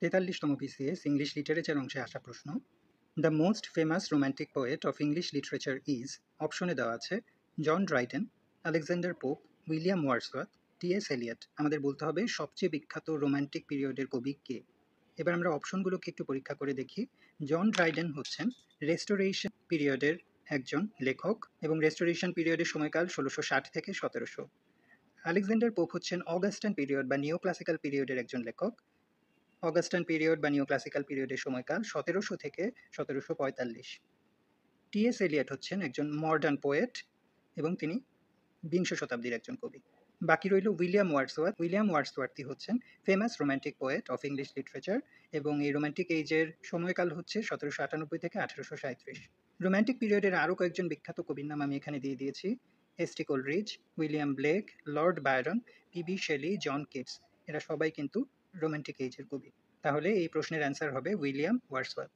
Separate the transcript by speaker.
Speaker 1: 43তম PCS English literature অংশে আসা প্রশ্ন। The most famous romantic poet of English literature is, অপশনে দেওয়া আছে John Dryden, Alexander Pope, William Wordsworth, TS. Eliot. আমাদের বলতে হবে সবচেয়ে বিখ্যাত রোম্যান্টিক পিরিয়ডের কবি কে। এবার আমরা অপশনগুলোকে একটু পরীক্ষা করে দেখি। জন ড্রাইডেন হচ্ছেন রেস্টোরেশন পিরিয়ডের একজন লেখক এবং রেস্টোরেশন পিরিয়ডের সময়কাল 1660 থেকে 1700। আলেকজান্ডার পোপ হচ্ছেন অগাস্টান পিরিয়ড বা নিও ক্লাসিক্যাল পিরিয়ডের একজন লেখক। অগাস্টান পিরিয়ড বা নিও ক্লাসিক্যাল পিরিয়ডের সময়কাল 1700 থেকে 1745। টি.এস. এলিয়ট হচ্ছেন একজন মডার্ন পোয়েট এবং তিনি বিংশ শতাব্দীর একজন কবি। বাকি রইল উইলিয়াম ওয়ার্ডসওয়ার্থ। উইলিয়াম ওয়ার্ডসওয়ার্থই হচ্ছেন famous romantic poet of English literature এবং এই রোম্যান্টিক এইজের সময়কাল হচ্ছে 1798 থেকে 1837। রোম্যান্টিক পিরিয়ডের আরও কয়েকজন বিখ্যাত কবির নাম আমি এখানে দিয়ে দিয়েছি: S T. Coleridge, William Blake, Lord Byron, P B. Shelley, John Keats. এরা সবাই কিন্তু রোম্যান্টিক এইজের কবি। তাহলে এই প্রশ্নের অ্যান্সার হবে উইলিয়াম ওয়ার্ডসওয়ার্থ।